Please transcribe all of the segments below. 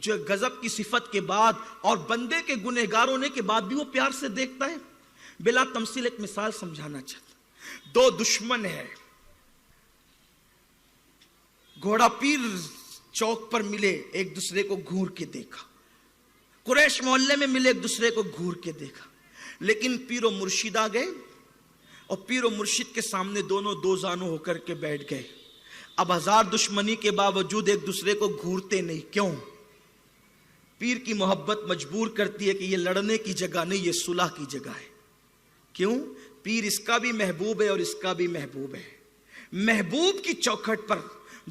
جو غضب کی صفت کے بعد اور بندے کے گنہگار ہونے کے بعد بھی وہ پیار سے دیکھتا ہے. بلا تمثیل ایک مثال سمجھانا چاہتا. دو دشمن ہیں, گھوڑا پیر چوک پر ملے, ایک دوسرے کو گھور کے دیکھا. قریش محلے میں ملے, ایک دوسرے کو گھور کے دیکھا. لیکن پیر و مرشد آ گئے اور پیر و مرشد کے سامنے دونوں دو زانو ہو کر کے بیٹھ گئے. اب ہزار دشمنی کے باوجود ایک دوسرے کو گھورتے نہیں. کیوں؟ پیر کی محبت مجبور کرتی ہے کہ یہ لڑنے کی جگہ نہیں, یہ صلح کی جگہ ہے. کیوں؟ پیر اس کا بھی محبوب ہے اور اس کا بھی محبوب ہے. محبوب کی چوکھٹ پر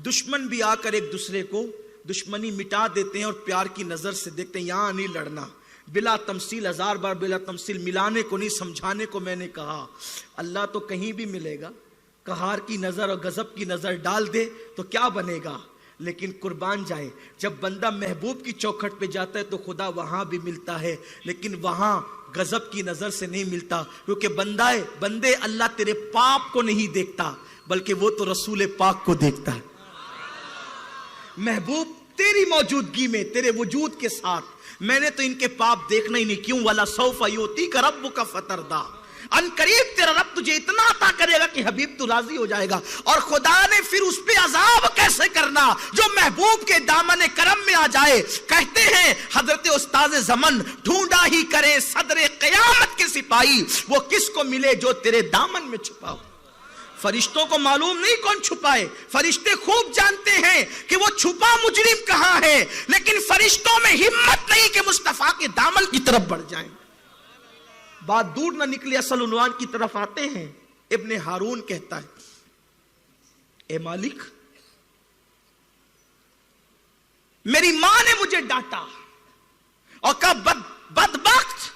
دشمن بھی آ کر ایک دوسرے کو دشمنی مٹا دیتے ہیں اور پیار کی نظر سے دیکھتے ہیں. یہاں نہیں لڑنا. بلا تمثیل, ہزار بار بلا تمثیل, ملانے کو نہیں سمجھانے کو میں نے کہا. اللہ تو کہیں بھی ملے گا. قہار کی نظر اور غضب کی نظر ڈال دے تو کیا بنے گا؟ لیکن قربان جائے, جب بندہ محبوب کی چوکھٹ پہ جاتا ہے تو خدا وہاں بھی ملتا ہے, لیکن وہاں غضب کی نظر سے نہیں ملتا. کیونکہ بندے اللہ تیرے پاپ کو نہیں دیکھتا, بلکہ وہ تو رسول پاک کو دیکھتا ہے. محبوب تیری موجودگی میں, تیرے وجود کے ساتھ میں نے تو ان کے پاپ دیکھنا ہی نہیں. کیوں؟ وَلَا سَوْفَ يُؤْتِيكَ رَبُّكَ فَتَرْضَىٰ. ان قریب تیرا رب تجھے اتنا عطا کرے گا کہ حبیب تو راضی ہو جائے گا. اور خدا نے پھر اس پہ عذاب کیسے کرنا جو محبوب کے دامن کرم میں آ جائے. کہتے ہیں حضرت استاد زمن, ڈھونڈا ہی کرے صدر قیامت کے سپاہی, وہ کس کو ملے جو تیرے دامن میں چھپا ہو. فرشتوں کو معلوم نہیں کون چھپائے, فرشتے خوب جانتے ہیں کہ وہ چھپا مجرم کہاں ہے, لیکن فرشتوں میں ہمت نہیں کہ مصطفیٰ کے دامن کی طرف بڑھ جائیں. بات دور نہ نکلی, اصل عنوان کی طرف آتے ہیں. ابن ہارون کہتا ہے, اے مالک, میری ماں نے مجھے ڈانٹا اور کہا بدبخت,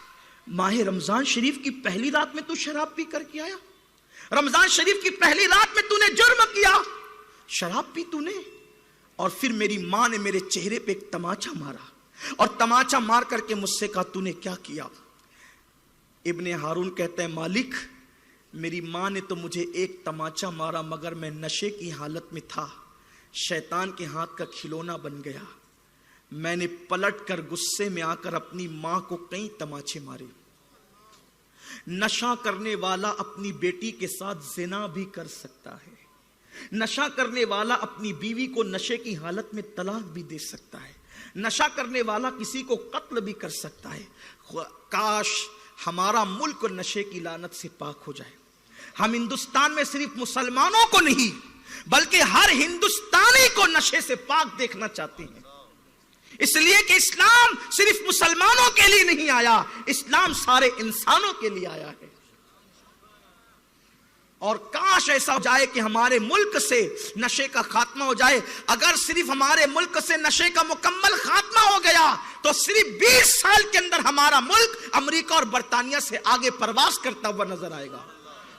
ماہ رمضان شریف کی پہلی رات میں تو شراب پی کر کے آیا. رمضان شریف کی پہلی رات میں تو نے جرم کیا, شراب پی تو نے. اور پھر میری ماں نے میرے چہرے پہ ایک تماچا مارا, اور تماچا مار کر کے مجھ سے کہا تو نے کیا کیا. ابن ہارون کہتا ہے, مالک, میری ماں نے تو مجھے ایک تماچا مارا مگر میں نشے کی حالت میں تھا, شیطان کے ہاتھ کا کھلونا بن گیا. میں نے پلٹ کر غصے میں آ کر اپنی ماں کو کئی تماچے مارے. نشہ کرنے والا اپنی بیٹی کے ساتھ زنا بھی کر سکتا ہے. نشہ کرنے والا اپنی بیوی کو نشے کی حالت میں طلاق بھی دے سکتا ہے. نشہ کرنے والا کسی کو قتل بھی کر سکتا ہے. کاش ہمارا ملک نشے کی لعنت سے پاک ہو جائے. ہم ہندوستان میں صرف مسلمانوں کو نہیں بلکہ ہر ہندوستانی کو نشے سے پاک دیکھنا چاہتے ہیں. اس لیے کہ اسلام صرف مسلمانوں کے لیے نہیں آیا, اسلام سارے انسانوں کے لیے آیا ہے. اور کاش ایسا ہو جائے کہ ہمارے ملک سے نشے کا خاتمہ ہو جائے. اگر صرف ہمارے ملک سے نشے کا مکمل خاتمہ ہو گیا تو صرف 20 سال کے اندر ہمارا ملک امریکہ اور برطانیہ سے آگے پرواز کرتا ہوا نظر آئے گا.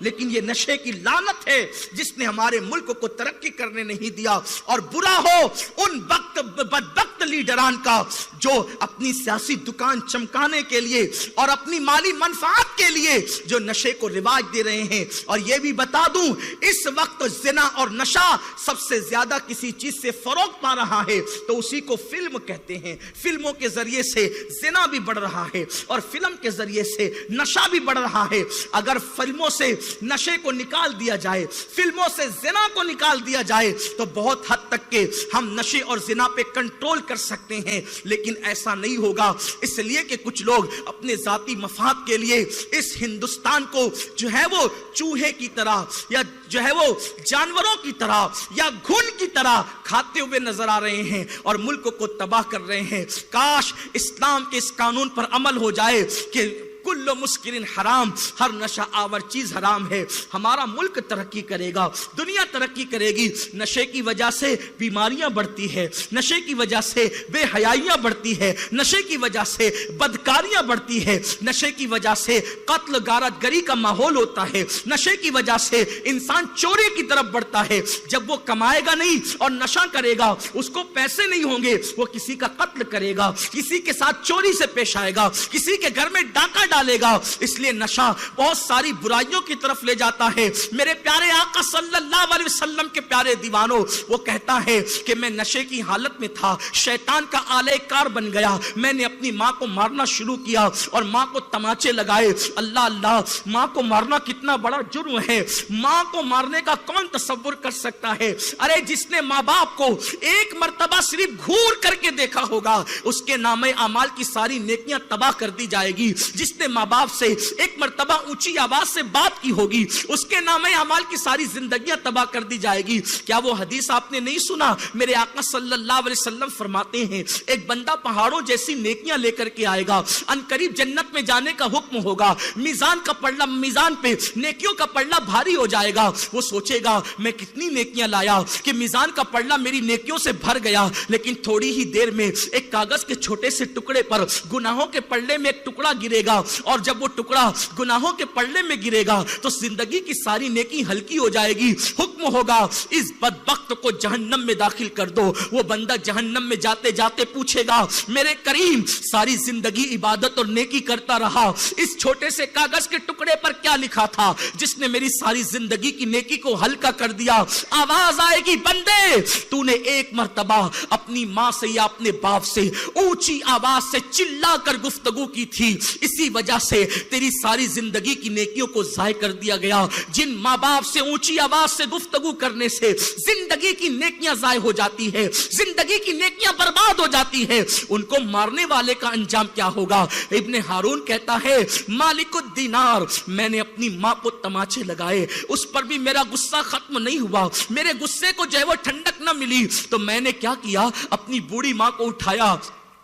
لیکن یہ نشے کی لعنت ہے جس نے ہمارے ملک کو ترقی کرنے نہیں دیا. اور برا ہو ان بدبخت لیڈران کا جو اپنی سیاسی دکان چمکانے کے لیے اور اپنی مالی منفعت کے لیے جو نشے کو رواج دے رہے ہیں. اور یہ بھی بتا دوں, اس وقت زنا اور نشہ سب سے زیادہ کسی چیز سے فروغ پا رہا ہے تو اسی کو فلم کہتے ہیں. فلموں کے ذریعے سے زنا بھی بڑھ رہا ہے اور فلم کے ذریعے سے نشہ بھی بڑھ رہا ہے. اگر فلموں سے نشے کو نکال دیا جائے, فلموں سے زنا کو نکال دیا جائے تو بہت حد تک کہ ہم نشے اور زنا پہ کنٹرول کر سکتے ہیں. لیکن ایسا نہیں ہوگا, اس لیے کہ کچھ لوگ اپنے ذاتی مفاد کے لیے اس ہندوستان کو جو ہے وہ چوہے کی طرح یا جو ہے وہ جانوروں کی طرح یا گھن کی طرح کھاتے ہوئے نظر آ رہے ہیں اور ملک کو تباہ کر رہے ہیں. کاش اسلام کے اس قانون پر عمل ہو جائے کہ کل مسکرین حرام, ہر نشہ آور چیز حرام ہے. ہمارا ملک ترقی کرے گا, دنیا ترقی کرے گی. نشے کی وجہ سے بیماریاں بڑھتی ہے, نشے کی وجہ سے بے حیائیاں بڑھتی ہے, نشے کی وجہ سے بدکاریاں بڑھتی ہے, نشے کی وجہ سے قتل غارت گری کا ماحول ہوتا ہے, نشے کی وجہ سے انسان چوری کی طرف بڑھتا ہے. جب وہ کمائے گا نہیں اور نشہ کرے گا, اس کو پیسے نہیں ہوں گے, وہ کسی کا قتل کرے گا, کسی کے ساتھ چوری سے پیش آئے گا, کسی کے گھر میں ڈاکہ ڈالے گا. اس لیے نشہ بہت ساری برائیوں کی طرف لے جاتا ہے. میرے پیارے آقا صلی اللہ علیہ وسلم کے پیارے دیوانوں, وہ کہتا ہے کہ میں نشے کی حالت میں تھا, شیطان کا آلے کار بن گیا, میں نے اپنی ماں کو مارنا شروع کیا اور ماں کو تماچے لگائے. اللہ اللہ, ماں کو مارنا کتنا بڑا جرم ہے. ماں کو مارنے کا کون تصور کر سکتا ہے؟ ارے جس نے ماں باپ کو ایک مرتبہ صرف گھور کر کے دیکھا ہوگا, اس کے نامہ اعمال کی ساری نیکیاں تباہ کر دی جائے گی. جس نے ماں باپ سے ایک مرتبہ اونچی آواز سے بات کی ہوگی, اس کے نامہ اعمال کی ساری زندگیاں تباہ کر دی جائے گی. کیا وہ حدیث آپ نے نہیں سنا؟ میرے آقا صلی اللہ علیہ وسلم فرماتے ہیں ایک بندہ پہاڑوں جیسی نیکیاں لے کر کے آئے گا, ان قریب جنت میں جانے کا حکم ہوگا. میزان کا پلڑا, میزان پہ نیکیوں کا پلڑا بھاری ہو جائے گا. وہ سوچے گا میں کتنی نیکیاں لایا کہ میزان کا پلڑا میری نیکیوں سے بھر گیا, لیکن تھوڑی ہی دیر میں ایک کاغذ کے چھوٹے سے ٹکڑے پر گناہوں کے پلڑے میں ایک ٹکڑا گرے گا, اور جب وہ ٹکڑا گناہوں کے پلڑے میں گرے گا تو زندگی کی ساری نیکی ہلکی ہو جائے گی. حکم ہوگا اس بدبخت کو جہنم میں داخل کر دو. وہ بندہ جہنم میں جاتے جاتے پوچھے گا میرے کریم ساری زندگی عبادت اور نیکی کرتا رہا, اس چھوٹے سے کاغذ کے ٹکڑے پر کیا لکھا تھا جس نے میری ساری زندگی کی نیکی کو ہلکا کر دیا؟ آواز آئے گی بندے, تو نے ایک مرتبہ اپنی ماں سے یا اپنے باپ سے اونچی آواز سے چلا کر گفتگو کی تھی, اسی وجہ سے تیری ساری زندگی کی نیکیوں کو ضائع کر دیا گیا. جن ماں باپ سے اونچی آواز سے گفتگو کرنے سے زندگی کی نیکیاں ضائع ہو جاتی ہے, زندگی کی نیکیاں برباد ہو جاتی ہے, ان کو مارنے والے کا انجام کیا ہوگا؟ ابن ہارون کہتا ہے مالک الدینار, میں نے اپنی ماں کو تماچے لگائے, اس پر بھی میرا غصہ ختم نہیں ہوا, میرے غصے کو جو ہے وہ ٹھنڈک نہ ملی, تو میں نے کیا کیا, اپنی بوڑھی ماں کو اٹھایا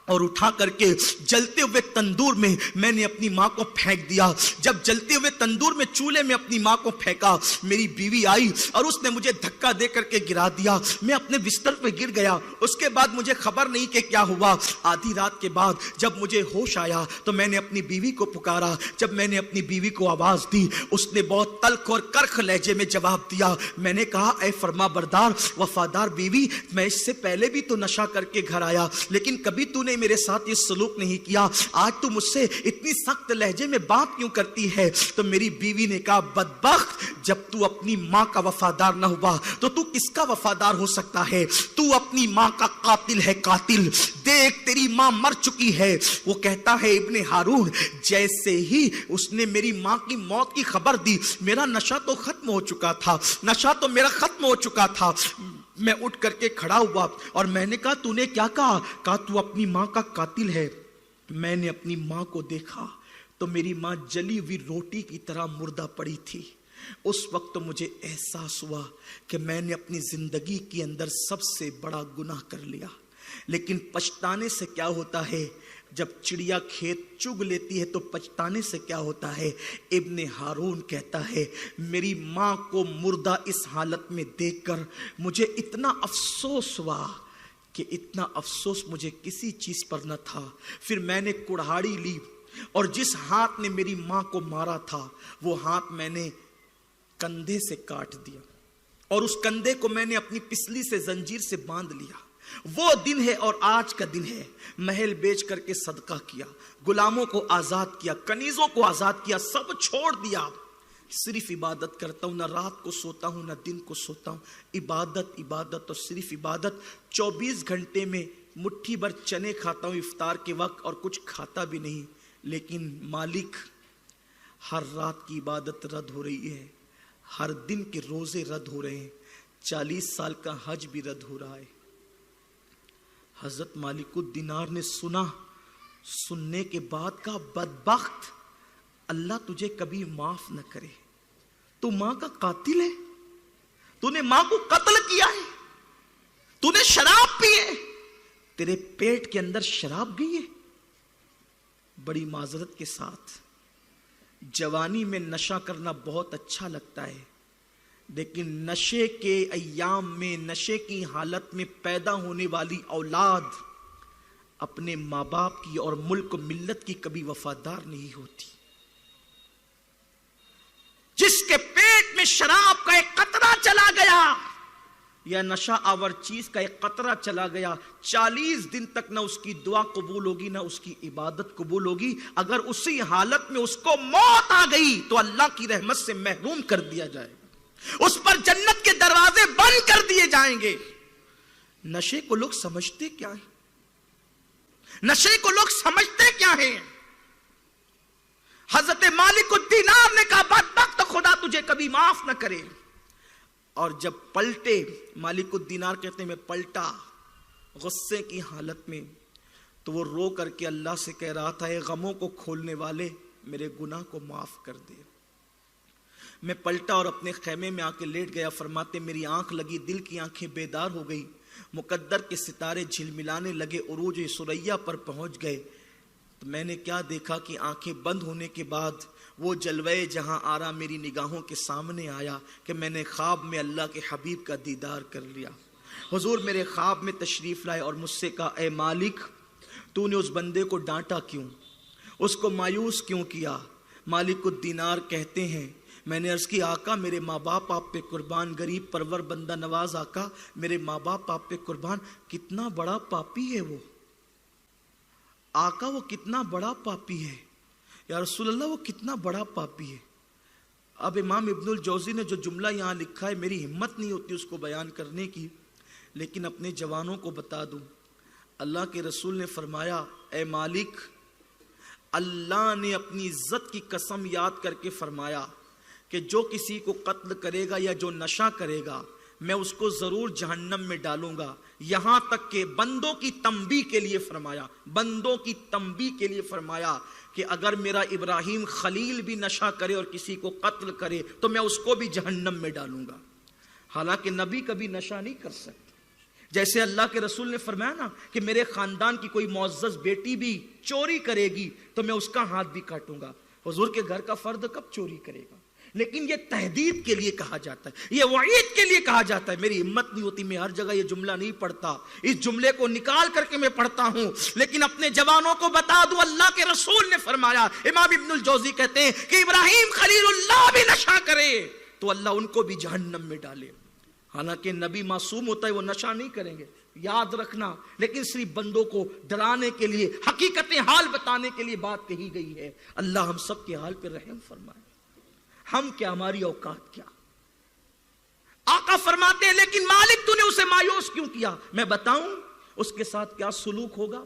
اور اٹھا کر کے جلتے ہوئے تندور میں نے اپنی ماں کو پھینک دیا. جب جلتے ہوئے تندور میں چولہے میں اپنی ماں کو پھینکا, میری بیوی آئی اور اس نے مجھے دھکا دے کر کے گرا دیا, میں اپنے بستر پہ گر گیا. اس کے بعد مجھے خبر نہیں کہ کیا ہوا. آدھی رات کے بعد جب مجھے ہوش آیا تو میں نے اپنی بیوی کو پکارا. جب میں نے اپنی بیوی کو آواز دی, اس نے بہت تلخ اور کرخ لہجے میں جواب دیا. میں نے کہا اے فرما بردار وفادار بیوی, میں اس سے پہلے بھی تو نشہ کر کے گھر آیا, لیکن کبھی تو نے میرے ساتھ یہ سلوک نہیں کیا, آج تو مجھ سے اتنی سخت لہجے میں بات کیوں کرتی ہے؟ تو میری بیوی نے کہا بدبخت, جب تو اپنی ماں کا وفادار نہ ہوا تو تو کس کا وفادار ہو سکتا ہے؟ تو اپنی ماں کا قاتل ہے, قاتل. دیکھ تیری ماں مر چکی ہے. وہ کہتا ہے ابن ہارون جیسے ہی اس نے میری ماں کی موت کی خبر دی, میرا نشہ تو ختم ہو چکا تھا, نشہ تو میرا ختم ہو چکا تھا. میں اٹھ کر کے کھڑا ہوا اور میں نے کہا تو نے کیا کہا؟ کہا تو اپنی ماں کا قاتل ہے. میں نے اپنی ماں کو دیکھا تو میری ماں جلی ہوئی روٹی کی طرح مردہ پڑی تھی. اس وقت تو مجھے احساس ہوا کہ میں نے اپنی زندگی کے اندر سب سے بڑا گناہ کر لیا. لیکن پچھتانے سے کیا ہوتا ہے؟ جب چڑیا کھیت چگ لیتی ہے تو پچھتانے سے کیا ہوتا ہے؟ ابن ہارون کہتا ہے میری ماں کو مردہ اس حالت میں دیکھ کر مجھے اتنا افسوس ہوا کہ اتنا افسوس مجھے کسی چیز پر نہ تھا. پھر میں نے کڑھاڑی لی اور جس ہاتھ نے میری ماں کو مارا تھا وہ ہاتھ میں نے کندھے سے کاٹ دیا, اور اس کندھے کو میں نے اپنی پسلی سے زنجیر سے باندھ لیا. وہ دن ہے اور آج کا دن ہے. محل بیچ کر کے صدقہ کیا, غلاموں کو آزاد کیا, کنیزوں کو آزاد کیا, سب چھوڑ دیا. صرف عبادت کرتا ہوں, نہ رات کو سوتا ہوں نہ دن کو سوتا ہوں. عبادت عبادت اور صرف عبادت. 24 گھنٹے میں مٹھی بھر چنے کھاتا ہوں افطار کے وقت اور کچھ کھاتا بھی نہیں. لیکن مالک ہر رات کی عبادت رد ہو رہی ہے, ہر دن کے روزے رد ہو رہے ہیں, 40 سال کا حج بھی رد ہو رہا ہے. حضرت مالک الدینار نے سنا, سننے کے بعد کا بدبخت اللہ تجھے کبھی معاف نہ کرے. تو ماں کا قاتل ہے, تو نے ماں کو قتل کیا ہے, تو نے شراب پی ہے, تیرے پیٹ کے اندر شراب گئی ہے. بڑی معذرت کے ساتھ جوانی میں نشہ کرنا بہت اچھا لگتا ہے, لیکن نشے کے ایام میں, نشے کی حالت میں پیدا ہونے والی اولاد اپنے ماں باپ کی اور ملک و ملت کی کبھی وفادار نہیں ہوتی. جس کے پیٹ میں شراب کا ایک قطرہ چلا گیا یا نشہ آور چیز کا ایک قطرہ چلا گیا، 40 دن تک نہ اس کی دعا قبول ہوگی نہ اس کی عبادت قبول ہوگی۔ اگر اسی حالت میں اس کو موت آ گئی تو اللہ کی رحمت سے محروم کر دیا جائے گا، اس پر جنت کے دروازے بند کر دیے جائیں گے۔ نشے کو لوگ سمجھتے کیا ہیں؟ نشے کو لوگ سمجھتے کیا ہیں؟ حضرت مالک الدینار نے کہا بدبخت خدا تجھے کبھی معاف نہ کرے، اور جب پلٹے، مالک الدینار کہتے ہیں میں پلٹا غصے کی حالت میں، تو وہ رو کر کے اللہ سے کہہ رہا تھا اے غموں کو کھولنے والے میرے گناہ کو معاف کر دے۔ میں پلٹا اور اپنے خیمے میں آ کے لیٹ گیا، فرماتے میری آنکھ لگی، دل کی آنکھیں بیدار ہو گئی، مقدر کے ستارے جھلملانے لگے، عروج ثریا پر پہنچ گئے۔ تو میں نے کیا دیکھا کہ آنکھیں بند ہونے کے بعد وہ جلوے جہاں آرا میری نگاہوں کے سامنے آیا کہ میں نے خواب میں اللہ کے حبیب کا دیدار کر لیا۔ حضور میرے خواب میں تشریف لائے اور مجھ سے کہا اے مالک تو نے اس بندے کو ڈانٹا کیوں، اس کو مایوس کیوں کیا؟ مالک الدینار کہتے ہیں میں نے عرض کی آقا میرے ماں باپ آپ پہ قربان، غریب پرور بندہ نواز آقا میرے ماں باپ آپ پہ قربان، کتنا بڑا پاپی ہے وہ آقا، وہ کتنا بڑا پاپی ہے یا رسول اللہ، وہ کتنا بڑا پاپی ہے۔ اب امام ابن الجوزی نے جو جملہ یہاں لکھا ہے میری ہمت نہیں ہوتی اس کو بیان کرنے کی، لیکن اپنے جوانوں کو بتا دوں۔ اللہ کے رسول نے فرمایا اے مالک، اللہ نے اپنی عزت کی قسم یاد کر کے فرمایا کہ جو کسی کو قتل کرے گا یا جو نشہ کرے گا میں اس کو ضرور جہنم میں ڈالوں گا، یہاں تک کہ بندوں کی تنبیہ کے لیے فرمایا، بندوں کی تنبیہ کے لیے فرمایا کہ اگر میرا ابراہیم خلیل بھی نشہ کرے اور کسی کو قتل کرے تو میں اس کو بھی جہنم میں ڈالوں گا۔ حالانکہ نبی کبھی نشہ نہیں کر سکتے، جیسے اللہ کے رسول نے فرمایا نا کہ میرے خاندان کی کوئی معزز بیٹی بھی چوری کرے گی تو میں اس کا ہاتھ بھی کاٹوں گا۔ حضور کے گھر کا فرد کب چوری کرے گا؟ لیکن یہ تہدید کے لیے کہا جاتا ہے، یہ وعید کے لیے کہا جاتا ہے۔ میری ہمت نہیں ہوتی، میں ہر جگہ یہ جملہ نہیں پڑھتا، اس جملے کو نکال کر کے میں پڑھتا ہوں، لیکن اپنے جوانوں کو بتا دوں اللہ کے رسول نے فرمایا، امام ابن الجوزی کہتے ہیں کہ ابراہیم خلیل اللہ بھی نشہ کرے تو اللہ ان کو بھی جہنم میں ڈالے۔ حالانکہ نبی معصوم ہوتا ہے، وہ نشہ نہیں کریں گے، یاد رکھنا، لیکن صرف بندوں کو ڈرانے کے لیے، حقیقت حال بتانے کے لیے بات کہی گئی ہے۔ اللہ ہم سب کے حال پر رحم فرمائے، ہم کیا، ہماری اوقات کیا۔ آقا فرماتے ہیں لیکن مالک تو نے اسے مایوس کیوں کیا؟ میں بتاؤں اس کے ساتھ کیا سلوک ہوگا،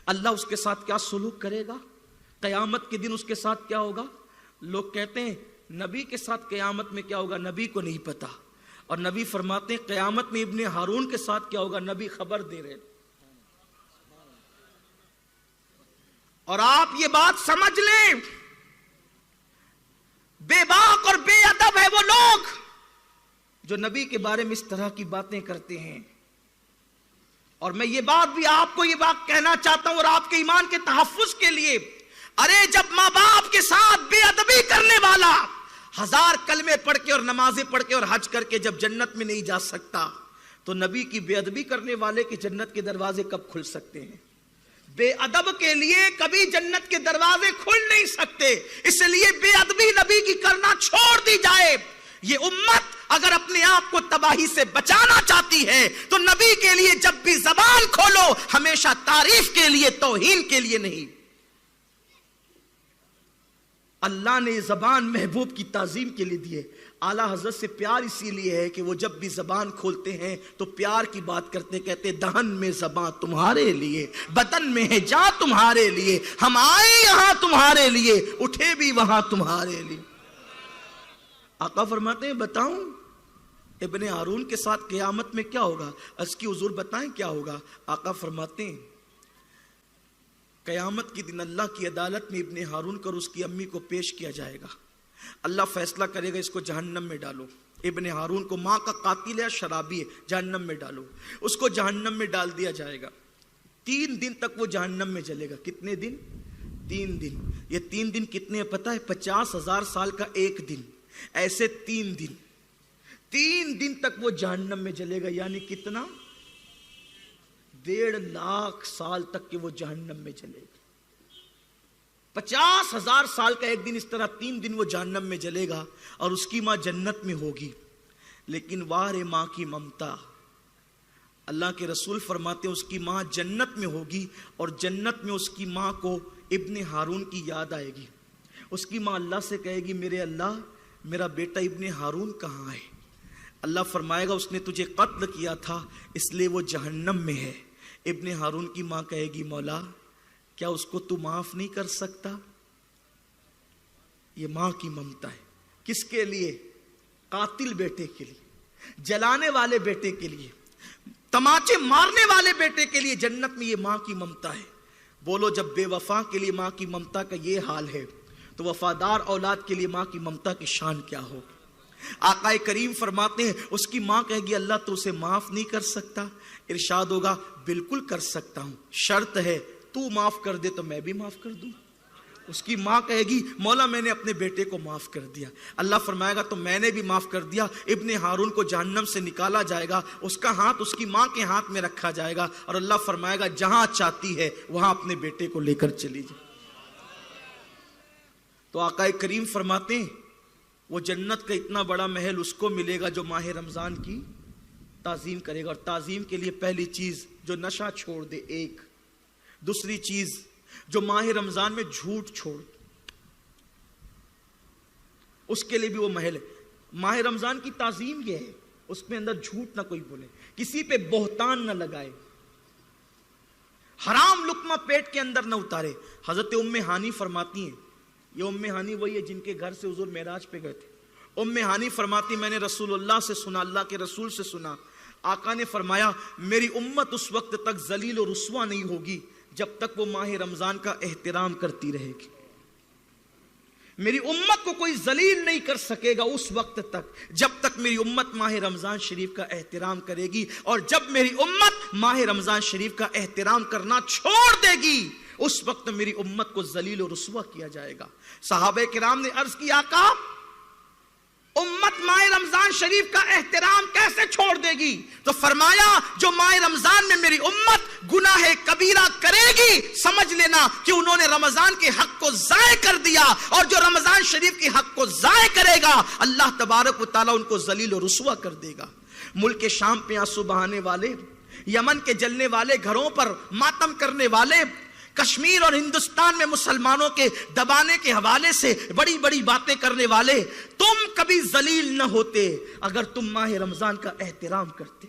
اللہ اس کے ساتھ کیا سلوک کرے گا، قیامت کے دن اس کے ساتھ کیا ہوگا۔ لوگ کہتے ہیں نبی کے ساتھ قیامت میں کیا ہوگا، نبی کو نہیں پتا، اور نبی فرماتے ہیں قیامت میں ابن ہارون کے ساتھ کیا ہوگا، نبی خبر دے رہے۔ اور آپ یہ بات سمجھ لیں، بے باک اور بے ادب ہے وہ لوگ جو نبی کے بارے میں اس طرح کی باتیں کرتے ہیں۔ اور میں یہ بات بھی آپ کو یہ بات کہنا چاہتا ہوں اور آپ کے ایمان کے تحفظ کے لیے، ارے جب ماں باپ کے ساتھ بے ادبی کرنے والا 1000 کلمے پڑھ کے اور نمازیں پڑھ کے اور حج کر کے جب جنت میں نہیں جا سکتا تو نبی کی بے ادبی کرنے والے کے جنت کے دروازے کب کھل سکتے ہیں؟ بے ادب کے لیے کبھی جنت کے دروازے کھل نہیں سکتے، اس لیے بے ادبی نبی کی کرنا چھوڑ دی جائے۔ یہ امت اگر اپنے آپ کو تباہی سے بچانا چاہتی ہے تو نبی کے لیے جب بھی زبان کھولو ہمیشہ تعریف کے لیے، توہین کے لیے نہیں۔ اللہ نے زبان محبوب کی تعظیم کے لیے دی ہے۔ اعلیٰ حضرت سے پیار اسی لیے ہے کہ وہ جب بھی زبان کھولتے ہیں تو پیار کی بات کرتے، کہتے دہن میں زبان تمہارے لیے، بدن میں ہے جان تمہارے لیے، ہم آئے یہاں تمہارے لیے، اٹھے بھی وہاں تمہارے لیے۔ آقا فرماتے ہیں بتاؤں ابن ہارون کے ساتھ قیامت میں کیا ہوگا؟ اس کی حضور بتائیں کیا ہوگا؟ آقا فرماتے ہیں قیامت کے دن اللہ کی عدالت میں ابن ہارون کو اور اس کی امی کو پیش کیا جائے گا۔ اللہ فیصلہ کرے گا اس کو جہنم میں ڈالو، ابن ہارون کو، ماں کا قاتل ہے، شرابی ہے، جہنم میں ڈالو۔ اس کو جہنم میں ڈال دیا جائے گا، 3 دن تک وہ جہنم میں جلے گا۔ کتنے دن؟ 3 دن۔ یہ 3 دن کتنے ہیں پتہ ہے؟ 50,000 سال کا ایک دن، ایسے 3 دن، 3 دن تک وہ جہنم میں جلے گا، یعنی کتنا؟ 1.5 لاکھ سال تک کہ وہ جہنم میں جلے گا۔ 50,000 سال کا ایک دن، اس طرح 3 دن وہ جہنم میں جلے گا اور اس کی ماں جنت میں ہوگی۔ لیکن واہ رے ماں کی ممتا، اللہ کے رسول فرماتے ہیں اس کی ماں جنت میں ہوگی اور جنت میں اس کی ماں کو ابن ہارون کی یاد آئے گی. اس کی ماں اللہ سے کہے گی میرے اللہ میرا بیٹا ابن ہارون کہاں ہے؟ اللہ فرمائے گا اس نے تجھے قتل کیا تھا اس لیے وہ جہنم میں ہے. ابن ہارون کی ماں کہے گی مولا کیا اس کو تو معاف نہیں کر سکتا؟ یہ ماں کی ممتا ہے. کس کے لیے؟ قاتل بیٹے کے لیے، جلانے والے بیٹے کے لیے، تماچے مارنے والے بیٹے کے لیے جنت میں یہ ماں کی ممتا ہے. بولو جب بے وفا کے لیے ماں کی ممتا کا یہ حال ہے تو وفادار اولاد کے لیے ماں کی ممتا کی شان کیا ہو. آقا کریم فرماتے ہیں اس کی ماں کہے گی اللہ تو اسے معاف نہیں کر سکتا؟ ارشاد ہوگا بالکل کر سکتا ہوں، شرط ہے تو معاف کر دے تو میں بھی معاف کر دوں. اس کی ماں کہے گی مولا میں نے اپنے بیٹے کو معاف کر دیا. اللہ فرمائے گا تو میں نے بھی معاف کر دیا. ابن ہارون کو جہنم سے نکالا جائے گا، اس کا ہاتھ اس کی ماں کے ہاتھ میں رکھا جائے گا اور اللہ فرمائے گا جہاں چاہتی ہے وہاں اپنے بیٹے کو لے کر چلی جائے. تو آقا کریم فرماتے ہیں وہ جنت کا اتنا بڑا محل اس کو ملے گا جو ماہ رمضان کی تعظیم کرے گا. اور تعظیم کے لیے پہلی چیز جو نشہ چھوڑ دے ایک، دوسری چیز جو ماہ رمضان میں جھوٹ چھوڑ، اس کے لیے بھی وہ محل ہے. ماہ رمضان کی تعظیم یہ ہے اس میں اندر جھوٹ نہ کوئی بولے، کسی پہ بہتان نہ لگائے، حرام لقمہ پیٹ کے اندر نہ اتارے. حضرت ام ہانی فرماتی ہیں، یہ ام ہانی وہی ہے جن کے گھر سے حضور معراج پہ گئے تھے. ام ہانی فرماتی میں نے رسول اللہ سے سنا، اللہ کے رسول سے سنا، آقا نے فرمایا میری امت اس وقت تک ذلیل و رسوا نہیں ہوگی جب تک وہ ماہ رمضان کا احترام کرتی رہے گی. میری امت کو کوئی ذلیل نہیں کر سکے گا اس وقت تک جب تک میری امت ماہ رمضان شریف کا احترام کرے گی. اور جب میری امت ماہ رمضان شریف کا احترام کرنا چھوڑ دے گی اس وقت میری امت کو ذلیل و رسوا کیا جائے گا. صحابہ کرام نے عرض کی آقا امت ماہ رمضان شریف کا احترام کیسے چھوڑ دے گی؟ تو فرمایا جو ماہ رمضان میں میری امت گناہ کبیرہ کرے گی سمجھ لینا کہ انہوں نے رمضان کے حق کو ضائع کر دیا، اور جو رمضان شریف کے حق کو ضائع کرے گا اللہ تبارک و تعالیٰ ان کو ذلیل و رسوا کر دے گا. ملک شام پہ آنسو بہانے والے، یمن کے جلنے والے گھروں پر ماتم کرنے والے، کشمیر اور ہندوستان میں مسلمانوں کے دبانے کے حوالے سے بڑی بڑی باتیں کرنے والے، تم کبھی ذلیل نہ ہوتے اگر تم ماہ رمضان کا احترام کرتے.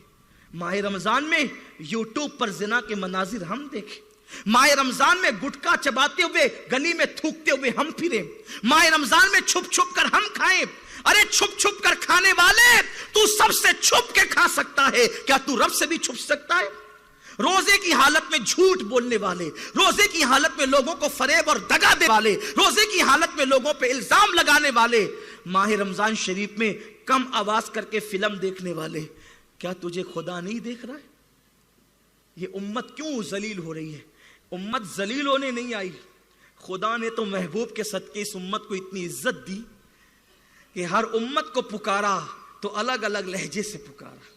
ماہ رمضان میں یوٹیوب پر زنا کے مناظر ہم دیکھیں، ماہ رمضان میں گٹکا چباتے ہوئے گلی میں تھوکتے ہوئے ہم پھریں، ماہ رمضان میں چھپ چھپ کر ہم کھائیں. ارے چھپ چھپ کر کھانے والے تو سب سے چھپ کے کھا سکتا ہے، کیا تو رب سے بھی چھپ سکتا ہے؟ روزے کی حالت میں جھوٹ بولنے والے، روزے کی حالت میں لوگوں کو فریب اور دغا دینے والے، روزے کی حالت میں لوگوں پہ الزام لگانے والے، ماہ رمضان شریف میں کم آواز کر کے فلم دیکھنے والے، کیا تجھے خدا نہیں دیکھ رہا ہے؟ یہ امت کیوں ذلیل ہو رہی ہے؟ امت ذلیل ہونے نہیں آئی، خدا نے تو محبوب کے صدقے اس امت کو اتنی عزت دی کہ ہر امت کو پکارا تو الگ الگ لہجے سے پکارا.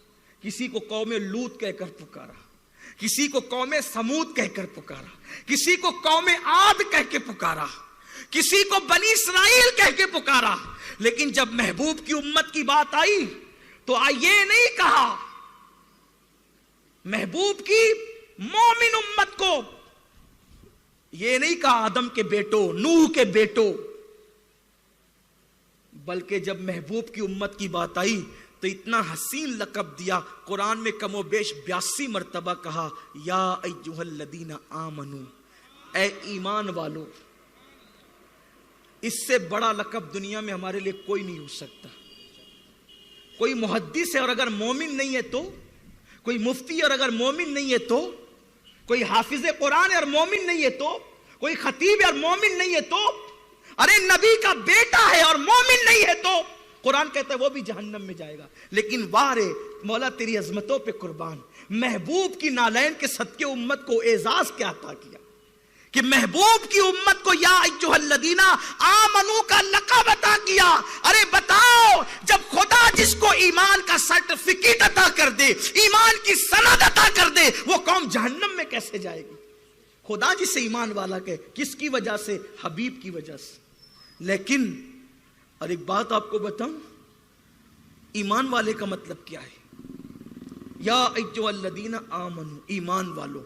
کسی کو قوم لوط کہہ کر پکارا، کسی کو قوم سمود کہہ کر پکارا، کسی کو قوم عاد کہہ کے پکارا، کسی کو بنی اسرائیل کہہ کے پکارا. لیکن جب محبوب کی امت کی بات آئی تو یہ نہیں کہا محبوب کی مومن امت کو، یہ نہیں کہا آدم کے بیٹوں، نوح کے بیٹوں، بلکہ جب محبوب کی امت کی بات آئی تو اتنا حسین لقب دیا. قرآن میں کم و بیش 82 مرتبہ کہا یا ایھا الذین آمنو، اے ایمان والو. اس سے بڑا لقب دنیا میں ہمارے لیے کوئی نہیں ہو سکتا. کوئی محدث ہے اور اگر مومن نہیں ہے تو، کوئی مفتی اور اگر مومن نہیں ہے تو، کوئی حافظ قرآن ہے اور مومن نہیں ہے تو، کوئی خطیب ہے اور مومن نہیں ہے تو، ارے نبی کا بیٹا ہے اور مومن نہیں ہے تو قرآن کہتا ہے وہ بھی جہنم میں جائے گا. لیکن وارے مولا تیری عظمتوں پہ قربان، محبوب کی نالین کے صدقے امت کو اعزاز کیا عطا کیا کہ محبوب کی امت کو یا ایھا الذین آمنو کا لقب عطا کیا. ارے بتاؤ جب خدا جس کو ایمان کا سرٹیفکیٹ عطا کر دے، ایمان کی سند عطا کر دے، وہ قوم جہنم میں کیسے جائے گی؟ خدا جسے ایمان والا کہے، کس کی وجہ سے؟ حبیب کی وجہ سے. لیکن اور ایک بات آپ کو بتاؤں، ایمان والے کا مطلب کیا ہے؟ یا ایھا الذین آمنو، ایمان والو.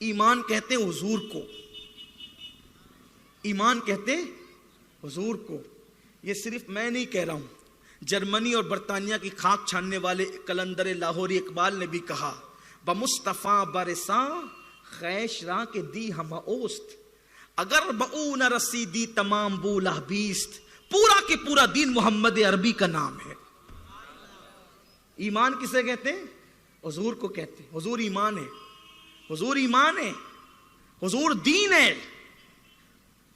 ایمان کہتے ہیں حضور کو، ایمان کہتے ہیں حضور کو. یہ صرف میں نہیں کہہ رہا ہوں، جرمنی اور برطانیہ کی خاک چھاننے والے کلندر لاہوری اقبال نے بھی کہا، بمصطفیٰ برساں خیش راں کے دی ہم اوست، اگر بؤ نہ رسیدی تمام بولہ بیست. پورا کے پورا دین محمد عربی کا نام ہے. ایمان کسے کہتے ہیں؟ حضور کو کہتے ہیں. حضور ایمان ہے، حضور ایمان ہے، حضور دین ہے،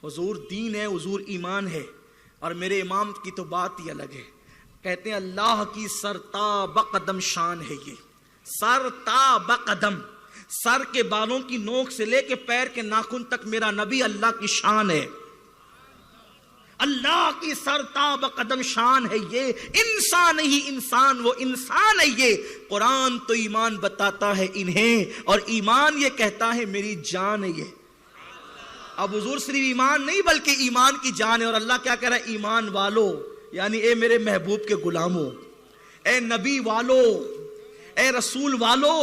حضور دین ہے، حضور ایمان ہے. اور میرے امام کی تو بات ہی الگ ہے. کہتے ہیں اللہ کی سرتا بقدم شان ہے. یہ سرتا بقدم، سر کے بالوں کی نوک سے لے کے پیر کے ناخن تک میرا نبی اللہ کی شان ہے. اللہ کی سرتا بقدم شان ہے. یہ انسان ہی انسان، وہ انسان ہے. یہ قرآن تو ایمان بتاتا ہے انہیں، اور ایمان یہ کہتا ہے میری جان ہے. یہ اب حضور صرف ایمان نہیں بلکہ ایمان کی جان ہے. اور اللہ کیا کہہ رہا ہے؟ ایمان والو، یعنی اے میرے محبوب کے غلاموں، اے نبی والو، اے رسول والو،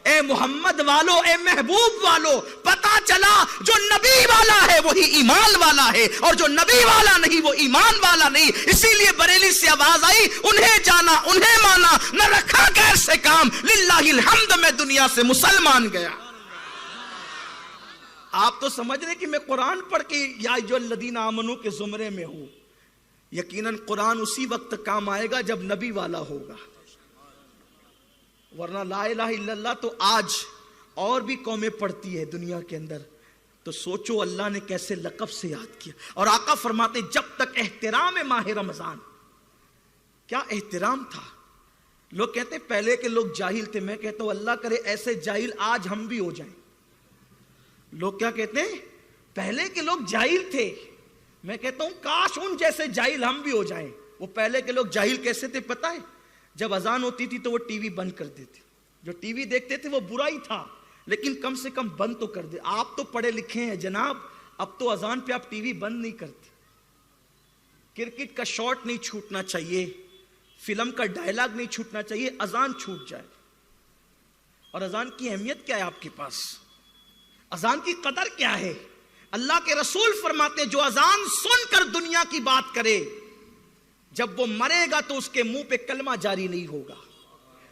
اے محمد والو، اے محبوب والو، پتا چلا جو نبی والا ہے وہی ایمان والا ہے، اور جو نبی والا نہیں وہ ایمان والا نہیں. اسی لیے بریلی سے آواز آئی، انہیں جانا انہیں مانا، نہ رکھا غیر سے کام، للہ الحمد میں دنیا سے مسلمان گیا. آپ تو سمجھ رہے کہ میں قرآن پڑھ کے یا ایھا الذین آمنو کے زمرے میں ہوں. یقیناً قرآن اسی وقت کام آئے گا جب نبی والا ہوگا، ورنہ لا الہ الا اللہ تو آج اور بھی قومیں پڑھتی ہے دنیا کے اندر. تو سوچو اللہ نے کیسے لقب سے یاد کیا. اور آقا فرماتے جب تک احترام ماہ رمضان، کیا احترام تھا. لوگ کہتے ہیں پہلے کے لوگ جاہل تھے. میں کہتا ہوں اللہ کرے ایسے جاہل آج ہم بھی ہو جائیں. لوگ کیا کہتے ہیں؟ پہلے کے لوگ جاہل تھے. میں کہتا ہوں کاش ان جیسے جاہل ہم بھی ہو جائیں. وہ پہلے کے لوگ جاہل کیسے تھے پتہ ہے؟ جب اذان ہوتی تھی تو وہ ٹی وی بند کر دیتے. جو ٹی وی دیکھتے تھے وہ برا ہی تھا، لیکن کم سے کم بند تو کر دے. آپ تو پڑھے لکھے ہیں جناب، اب تو اذان پہ آپ ٹی وی بند نہیں کرتے. کرکٹ کا شاٹ نہیں چھوٹنا چاہیے، فلم کا ڈائلاگ نہیں چھوٹنا چاہیے، اذان چھوٹ جائے. اور اذان کی اہمیت کیا ہے آپ کے پاس؟ اذان کی قدر کیا ہے؟ اللہ کے رسول فرماتے ہیں جو اذان سن کر دنیا کی بات کرے، جب وہ مرے گا تو اس کے منہ پہ کلمہ جاری نہیں ہوگا.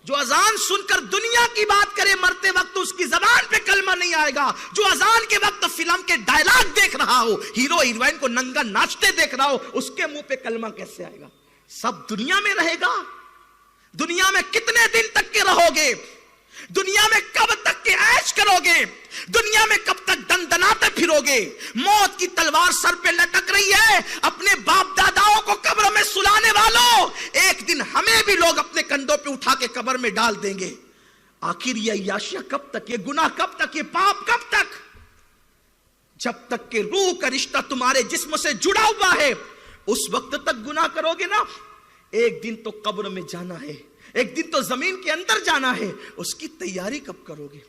جو اذان سن کر دنیا کی بات کرے مرتے وقت تو اس کی زبان پہ کلمہ نہیں آئے گا. جو اذان کے وقت فلم کے ڈائلاگ دیکھ رہا ہو، ہیرو ہیروئن کو ننگا ناچتے دیکھ رہا ہو، اس کے منہ پہ کلمہ کیسے آئے گا؟ سب دنیا میں رہے گا. دنیا میں کتنے دن تک کے رہو گے؟ دنیا میں کب تک کے عیش کرو گے؟ دنیا میں کب تک دندناتے پھرو گے؟ موت کی تلوار سر پہ لٹک رہی ہے. اپنے باپ داداؤں کو قبر میں سلانے والوں، ایک دن ہمیں بھی لوگ اپنے کندھوں پہ اٹھا کے قبر میں ڈال دیں گے. آخر یہ عیاشیاں کب تک؟ یہ گناہ کب تک؟ یہ پاپ کب تک؟ جب تک کہ روح کا رشتہ تمہارے جسم سے جڑا ہوا ہے اس وقت تک گناہ کرو گے نا. ایک دن تو قبر میں جانا ہے، ایک دن تو زمین کے اندر جانا ہے. اس کی تیاری کب کرو گے؟